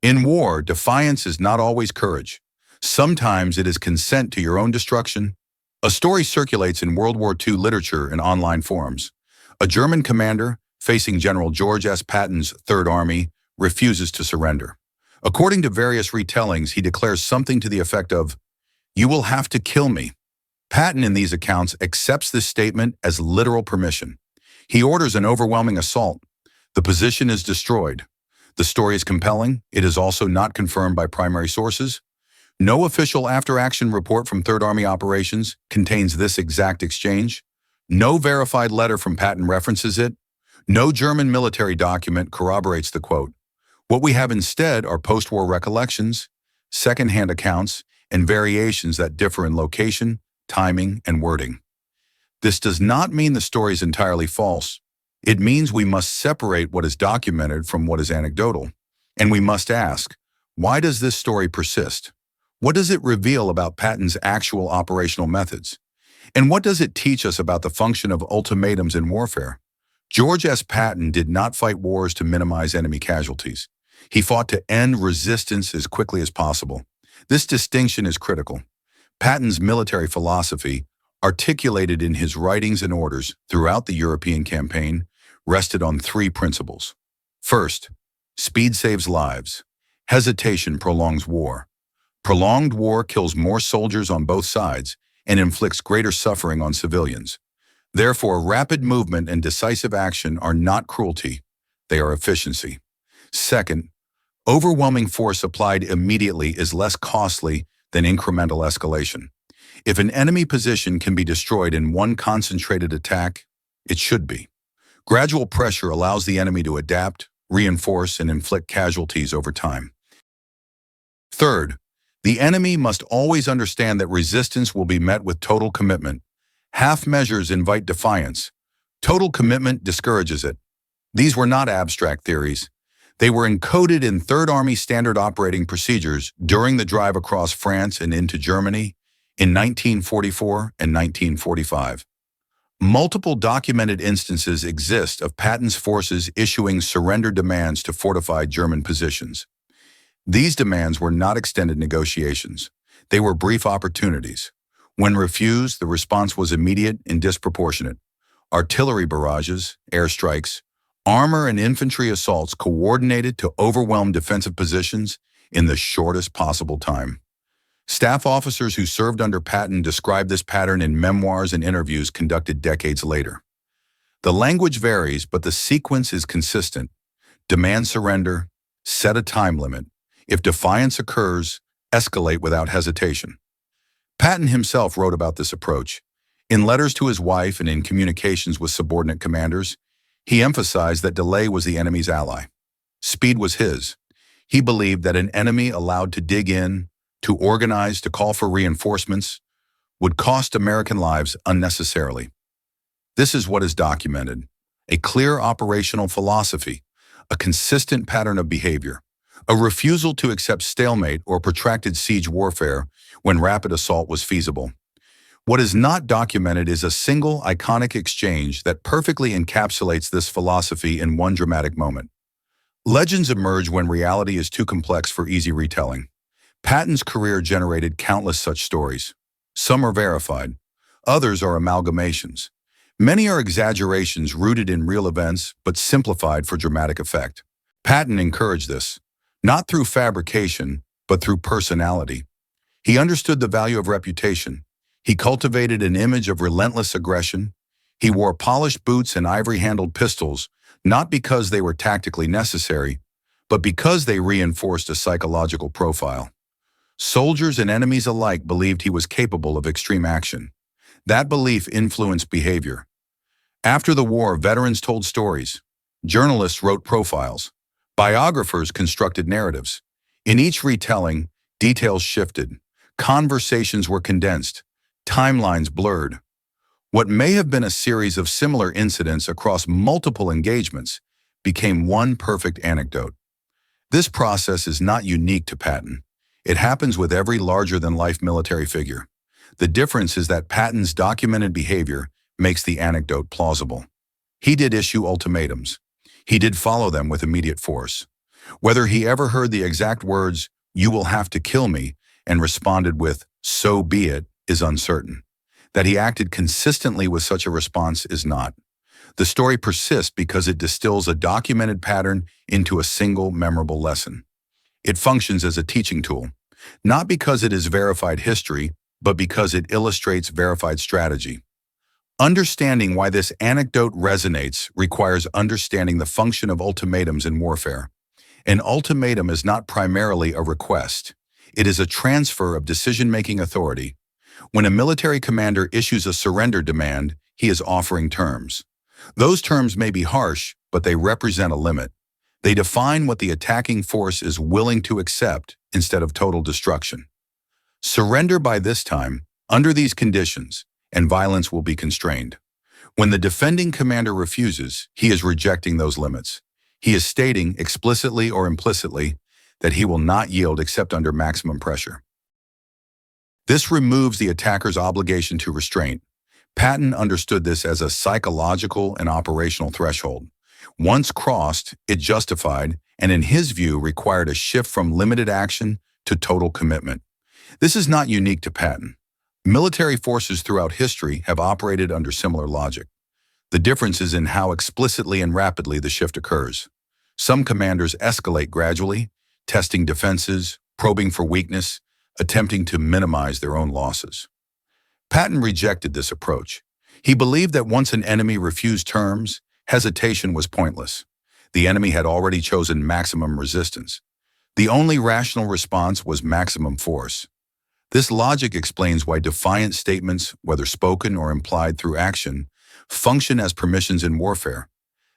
In war, defiance is not always courage. Sometimes it is consent to your own destruction. A story circulates in World War II literature and online forums. A German commander, facing General George S. Patton's Third Army, refuses to surrender. According to various retellings, he declares something to the effect of, "You will have to kill me." Patton in these accounts accepts this statement as literal permission. He orders an overwhelming assault. The position is destroyed. The story is compelling. It is also not confirmed by primary sources. No official after-action report from Third Army operations contains this exact exchange. No verified letter from Patton references it. No German military document corroborates the quote. What we have instead are post-war recollections, second-hand accounts, and variations that differ in location, timing, and wording. This does not mean the story is entirely false. It means we must separate what is documented from what is anecdotal. And we must ask, why does this story persist? What does it reveal about Patton's actual operational methods? And what does it teach us about the function of ultimatums in warfare? George S. Patton did not fight wars to minimize enemy casualties. He fought to end resistance as quickly as possible. This distinction is critical. Patton's military philosophy, articulated in his writings and orders throughout the European campaign, rested on three principles. First, speed saves lives. Hesitation prolongs war. Prolonged war kills more soldiers on both sides and inflicts greater suffering on civilians. Therefore, rapid movement and decisive action are not cruelty, they are efficiency. Second, overwhelming force applied immediately is less costly than incremental escalation. If an enemy position can be destroyed in one concentrated attack, it should be. Gradual pressure allows the enemy to adapt, reinforce, and inflict casualties over time. Third, the enemy must always understand that resistance will be met with total commitment. Half measures invite defiance. Total commitment discourages it. These were not abstract theories. They were encoded in Third Army standard operating procedures during the drive across France and into Germany in 1944 and 1945. Multiple documented instances exist of Patton's forces issuing surrender demands to fortified German positions. These demands were not extended negotiations. They were brief opportunities. When refused, the response was immediate and disproportionate. Artillery barrages, airstrikes, armor and infantry assaults coordinated to overwhelm defensive positions in the shortest possible time. Staff officers who served under Patton describe this pattern in memoirs and interviews conducted decades later. The language varies, but the sequence is consistent. Demand surrender, set a time limit. If defiance occurs, escalate without hesitation. Patton himself wrote about this approach. In letters to his wife and in communications with subordinate commanders, he emphasized that delay was the enemy's ally. Speed was his. He believed that an enemy allowed to dig in, to organize, to call for reinforcements, would cost American lives unnecessarily. This is what is documented: a clear operational philosophy, a consistent pattern of behavior, a refusal to accept stalemate or protracted siege warfare when rapid assault was feasible. What is not documented is a single iconic exchange that perfectly encapsulates this philosophy in one dramatic moment. Legends emerge when reality is too complex for easy retelling. Patton's career generated countless such stories. Some are verified. Others are amalgamations. Many are exaggerations rooted in real events but simplified for dramatic effect. Patton encouraged this, not through fabrication, but through personality. He understood the value of reputation. He cultivated an image of relentless aggression. He wore polished boots and ivory-handled pistols, not because they were tactically necessary, but because they reinforced a psychological profile. Soldiers and enemies alike believed he was capable of extreme action. That belief influenced behavior. After the war, veterans told stories. Journalists wrote profiles. Biographers constructed narratives. In each retelling, details shifted. Conversations were condensed. Timelines blurred. What may have been a series of similar incidents across multiple engagements became one perfect anecdote. This process is not unique to Patton. It happens with every larger-than-life military figure. The difference is that Patton's documented behavior makes the anecdote plausible. He did issue ultimatums. He did follow them with immediate force. Whether he ever heard the exact words, "You will have to kill me," and responded with, "So be it," is uncertain. That he acted consistently with such a response is not. The story persists because it distills a documented pattern into a single memorable lesson. It functions as a teaching tool, not because it is verified history, but because it illustrates verified strategy. Understanding why this anecdote resonates requires understanding the function of ultimatums in warfare. An ultimatum is not primarily a request. It is a transfer of decision-making authority. When a military commander issues a surrender demand, he is offering terms. Those terms may be harsh, but they represent a limit. They define what the attacking force is willing to accept instead of total destruction. Surrender by this time, under these conditions, and violence will be constrained. When the defending commander refuses, he is rejecting those limits. He is stating, explicitly or implicitly, that he will not yield except under maximum pressure. This removes the attacker's obligation to restraint. Patton understood this as a psychological and operational threshold. Once crossed, it justified, and in his view, required a shift from limited action to total commitment. This is not unique to Patton. Military forces throughout history have operated under similar logic. The difference is in how explicitly and rapidly the shift occurs. Some commanders escalate gradually, testing defenses, probing for weakness, attempting to minimize their own losses. Patton rejected this approach. He believed that once an enemy refused terms, hesitation was pointless. The enemy had already chosen maximum resistance. The only rational response was maximum force. This logic explains why defiant statements, whether spoken or implied through action, function as permissions in warfare.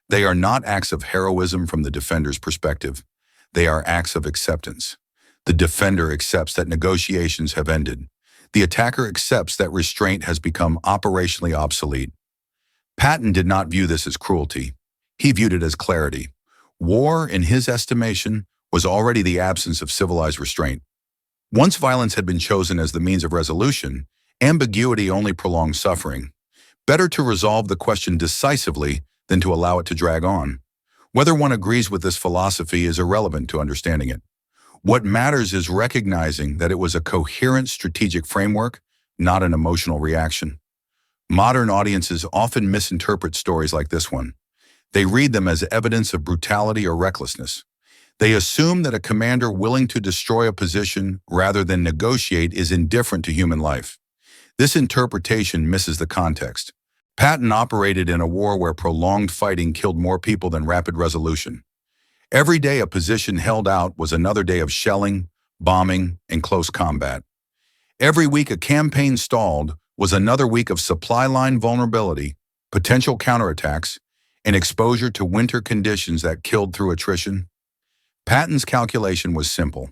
They are not acts of heroism from the defender's perspective. They are acts of acceptance. The defender accepts that negotiations have ended. The attacker accepts that restraint has become operationally obsolete. Patton did not view this as cruelty. He viewed it as clarity. War, in his estimation, was already the absence of civilized restraint. Once violence had been chosen as the means of resolution, ambiguity only prolonged suffering. Better to resolve the question decisively than to allow it to drag on. Whether one agrees with this philosophy is irrelevant to understanding it. What matters is recognizing that it was a coherent strategic framework, not an emotional reaction. Modern audiences often misinterpret stories like this one. They read them as evidence of brutality or recklessness. They assume that a commander willing to destroy a position rather than negotiate is indifferent to human life. This interpretation misses the context. Patton operated in a war where prolonged fighting killed more people than rapid resolution. Every day a position held out was another day of shelling, bombing, and close combat. Every week a campaign stalled was another week of supply line vulnerability, potential counterattacks, and exposure to winter conditions that killed through attrition. Patton's calculation was simple.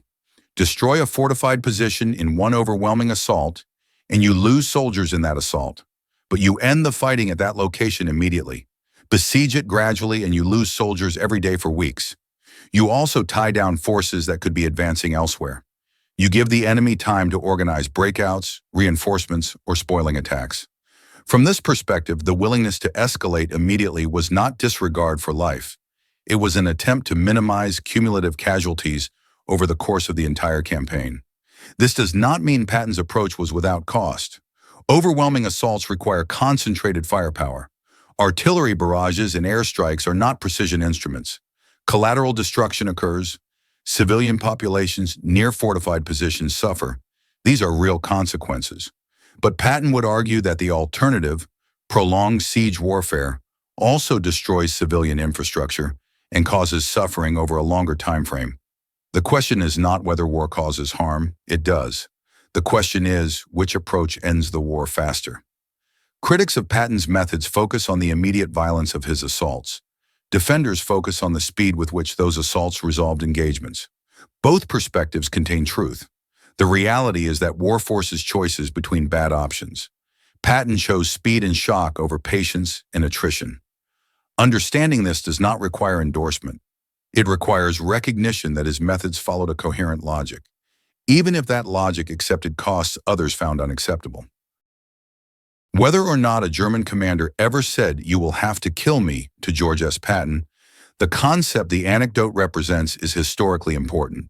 Destroy a fortified position in one overwhelming assault, and you lose soldiers in that assault. But you end the fighting at that location immediately. Besiege it gradually, and you lose soldiers every day for weeks. You also tie down forces that could be advancing elsewhere. You give the enemy time to organize breakouts, reinforcements, or spoiling attacks. From this perspective, the willingness to escalate immediately was not disregard for life. It was an attempt to minimize cumulative casualties over the course of the entire campaign. This does not mean Patton's approach was without cost. Overwhelming assaults require concentrated firepower. Artillery barrages and airstrikes are not precision instruments. Collateral destruction occurs. Civilian populations near fortified positions suffer. These are real consequences. But Patton would argue that the alternative, prolonged siege warfare, also destroys civilian infrastructure and causes suffering over a longer time frame. The question is not whether war causes harm, it does. The question is, which approach ends the war faster? Critics of Patton's methods focus on the immediate violence of his assaults. Defenders focus on the speed with which those assaults resolved engagements. Both perspectives contain truth. The reality is that war forces choices between bad options. Patton chose speed and shock over patience and attrition. Understanding this does not require endorsement. It requires recognition that his methods followed a coherent logic, even if that logic accepted costs others found unacceptable. Whether or not a German commander ever said, "You will have to kill me," to George S. Patton, The concept the anecdote represents is historically important.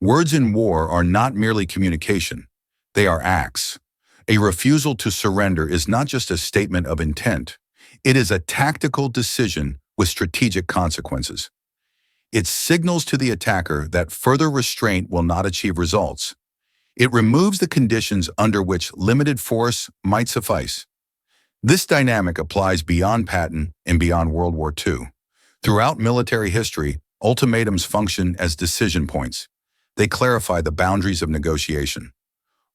Words in war are not merely communication. They are acts. A refusal to surrender is not just a statement of intent. It is a tactical decision with strategic consequences. It signals to the attacker that further restraint will not achieve results. It removes the conditions under which limited force might suffice. This dynamic applies beyond Patton and beyond World War II. Throughout military history, ultimatums function as decision points. They clarify the boundaries of negotiation.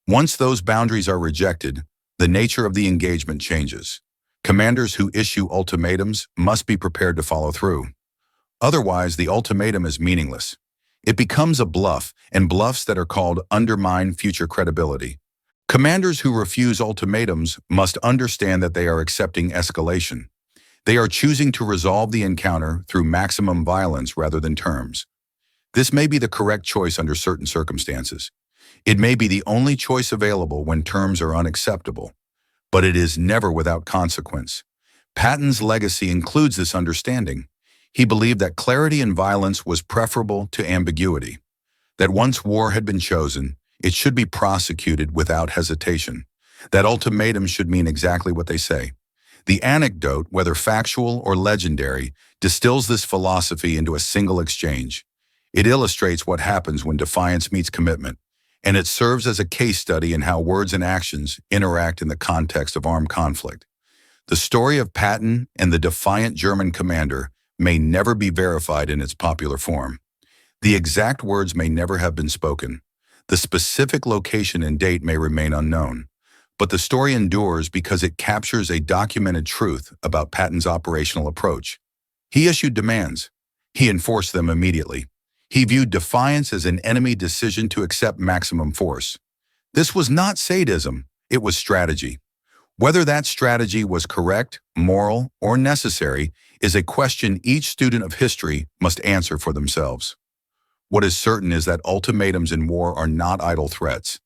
Once those boundaries are rejected, the nature of the engagement changes. Commanders who issue ultimatums must be prepared to follow through. Otherwise, the ultimatum is meaningless. It becomes a bluff, and bluffs that are called undermine future credibility. Commanders who refuse ultimatums must understand that they are accepting escalation. They are choosing to resolve the encounter through maximum violence rather than terms. This may be the correct choice under certain circumstances. It may be the only choice available when terms are unacceptable, but it is never without consequence. Patton's legacy includes this understanding. He believed that clarity in violence was preferable to ambiguity, that once war had been chosen, it should be prosecuted without hesitation, that ultimatums should mean exactly what they say. The anecdote, whether factual or legendary, distills this philosophy into a single exchange. It illustrates what happens when defiance meets commitment, and it serves as a case study in how words and actions interact in the context of armed conflict. The story of Patton and the defiant German commander may never be verified in its popular form. The exact words may never have been spoken. The specific location and date may remain unknown. But the story endures because it captures a documented truth about Patton's operational approach. He issued demands. He enforced them immediately. He viewed defiance as an enemy decision to accept maximum force. This was not sadism, it was strategy. Whether that strategy was correct, moral, or necessary is a question each student of history must answer for themselves. What is certain is that ultimatums in war are not idle threats.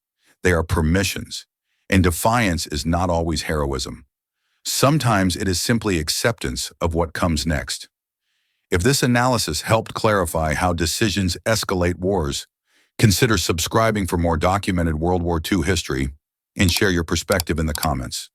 They are permissions. And defiance is not always heroism. Sometimes it is simply acceptance of what comes next. If this analysis helped clarify how decisions escalate wars, consider subscribing for more documented World War II history and share your perspective in the comments.